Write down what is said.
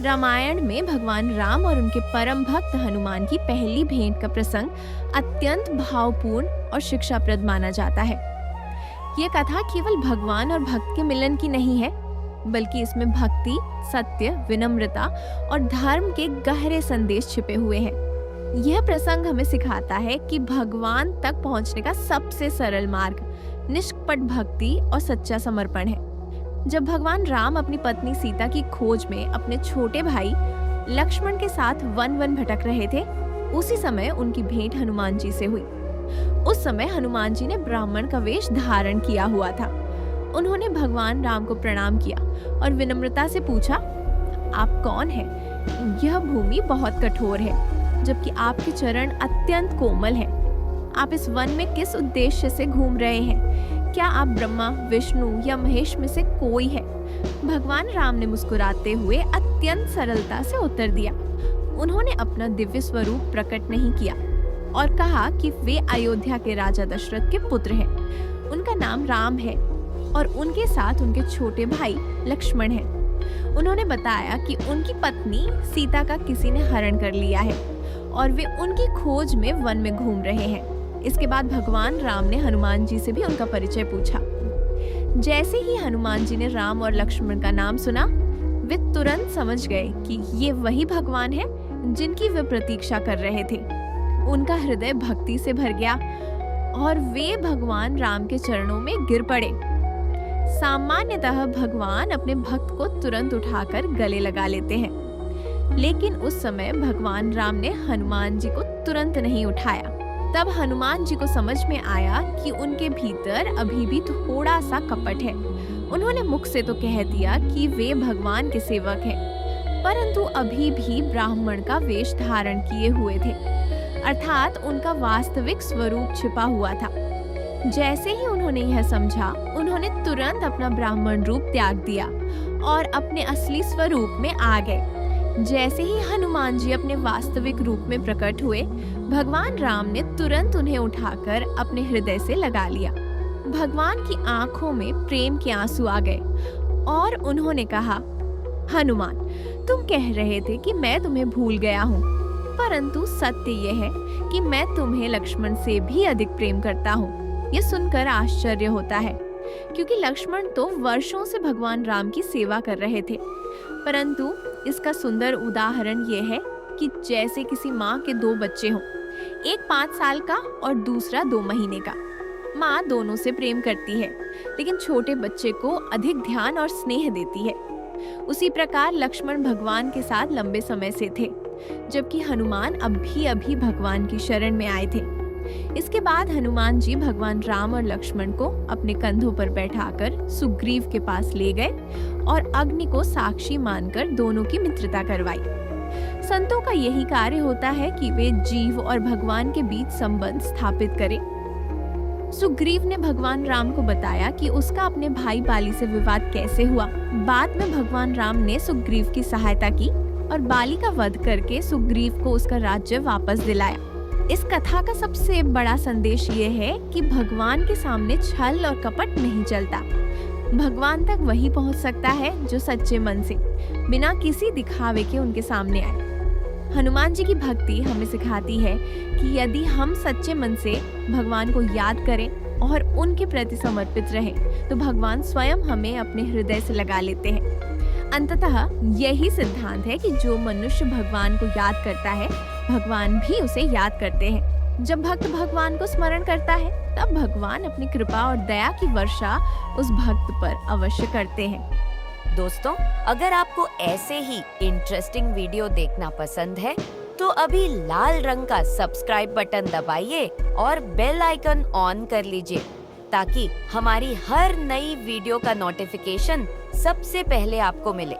रामायण में भगवान राम और उनके परम भक्त हनुमान की पहली भेंट का प्रसंग अत्यंत भावपूर्ण और शिक्षाप्रद माना जाता है। ये कथा केवल भगवान और भक्त के मिलन की नहीं है, बल्कि इसमें भक्ति, सत्य, विनम्रता और धर्म के गहरे संदेश छिपे हुए हैं। यह प्रसंग हमें सिखाता है कि भगवान तक पहुंचने का सबसे सरल मार्ग निष्कपट भक्ति और सच्चा समर्पण है। जब भगवान राम अपनी पत्नी सीता की खोज में अपने छोटे भाई लक्ष्मण के साथ वन भटक रहे थे, उसी समय उनकी भेंट हनुमान जी से हुई। उस समय हनुमान जी ने ब्राह्मण का वेश धारण किया हुआ था। उन्होंने भगवान राम को प्रणाम किया और विनम्रता से पूछा, आप कौन हैं? यह भूमि बहुत कठोर है, जबकि आपके चरण अत्यंत कोमल हैं। आप इस वन में किस उद्देश्य से घूम रहे हैं? क्या आप ब्रह्मा, विष्णु या महेश में से कोई है? भगवान राम ने मुस्कुराते हुए अत्यंत सरलता से उत्तर दिया। उन्होंने अपना दिव्य स्वरूप प्रकट नहीं किया और कहा कि वे अयोध्या के राजा दशरथ के पुत्र हैं। उनका नाम राम है और उनके साथ उनके छोटे भाई लक्ष्मण हैं। उन्होंने बताया कि उनकी पत्नी सीता का किसी ने हरण कर लिया है और वे उनकी खोज में वन में घूम रहे हैं। इसके बाद भगवान राम ने हनुमान जी से भी उनका परिचय पूछा। जैसे ही हनुमान जी ने राम और लक्ष्मण का नाम सुना, वे तुरंत समझ गए कि ये वही भगवान हैं जिनकी वे प्रतीक्षा कर रहे थे। उनका हृदय भक्ति से भर गया और वे भगवान राम के चरणों में गिर पड़े। सामान्यतः भगवान अपने भक्त को तुरंत उठाकर गले लगा लेते हैं, लेकिन उस समय भगवान राम ने हनुमान जी को तुरंत नहीं उठाया। तब हनुमान जी को समझ में आया कि उनके भीतर अभी भी थोड़ा सा कपट है। उन्होंने मुख से तो कह दिया कि वे भगवान के सेवक हैं, परंतु अभी भी ब्राह्मण का वेश धारण किए हुए थे, अर्थात उनका वास्तविक स्वरूप छिपा हुआ था। जैसे ही उन्होंने यह समझा, उन्होंने तुरंत अपना ब्राह्मण रूप त्याग दिया और अपने असली स्वरूप में आ गए। जैसे ही हनुमान जी अपने वास्तविक रूप में प्रकट हुए, भगवान राम ने तुरंत उन्हें उठाकर अपने हृदय से लगा लिया। भगवान की आंखों में प्रेम के आंसू आ गए और उन्होंने कहा, हनुमान, तुम कह रहे थे कि मैं तुम्हें भूल गया हूँ, परंतु सत्य यह है कि मैं तुम्हें लक्ष्मण से भी अधिक प्रेम करता हूँ। यह सुनकर आश्चर्य होता है, क्योंकि लक्ष्मण तो वर्षों से भगवान राम की सेवा कर रहे थे, परंतु इसका सुंदर उदाहरण यह है कि जैसे किसी माँ के दो बच्चे हों, एक 5 साल का और दूसरा 2 महीने का। माँ दोनों से प्रेम करती है, लेकिन छोटे बच्चे को अधिक ध्यान और स्नेह देती है। उसी प्रकार लक्ष्मण भगवान के साथ लंबे समय से थे, जबकि हनुमान अभी भगवान की शरण में आए थे। इसके बाद हनुमान जी भगवान राम और लक्ष्मण को अपने कंधों पर बैठाकर सुग्रीव के पास ले गए और अग्नि को साक्षी मानकर दोनों की मित्रता करवाई। संतों का यही कार्य होता है कि वे जीव और भगवान के बीच संबंध स्थापित करें। सुग्रीव ने भगवान राम को बताया कि उसका अपने भाई बाली से विवाद कैसे हुआ। बाद में भगवान राम ने सुग्रीव की सहायता की और बाली का वध करके सुग्रीव को उसका राज्य वापस दिलाया। इस कथा का सबसे बड़ा संदेश ये है कि भगवान के सामने छल और कपट नहीं चलता। भगवान तक वही पहुंच सकता है जो सच्चे मन से, बिना किसी दिखावे के उनके सामने आए। हनुमान जी की भक्ति हमें सिखाती है कि यदि हम सच्चे मन से भगवान को याद करें और उनके प्रति समर्पित रहें, तो भगवान स्वयं हमें अपने हृदय से लगा लेते हैं। अंततः यही सिद्धांत है कि जो मनुष्य भगवान को याद करता है, भगवान भी उसे याद करते हैं। जब भक्त भगवान को स्मरण करता है, तब भगवान अपनी कृपा और दया की वर्षा उस भक्त पर अवश्य करते हैं। दोस्तों, अगर आपको ऐसे ही इंटरेस्टिंग वीडियो देखना पसंद है, तो अभी लाल रंग का सब्सक्राइब बटन दबाइए और बेल आइकन ऑन कर लीजिए, ताकि हमारी हर नई वीडियो का नोटिफिकेशन सबसे पहले आपको मिले।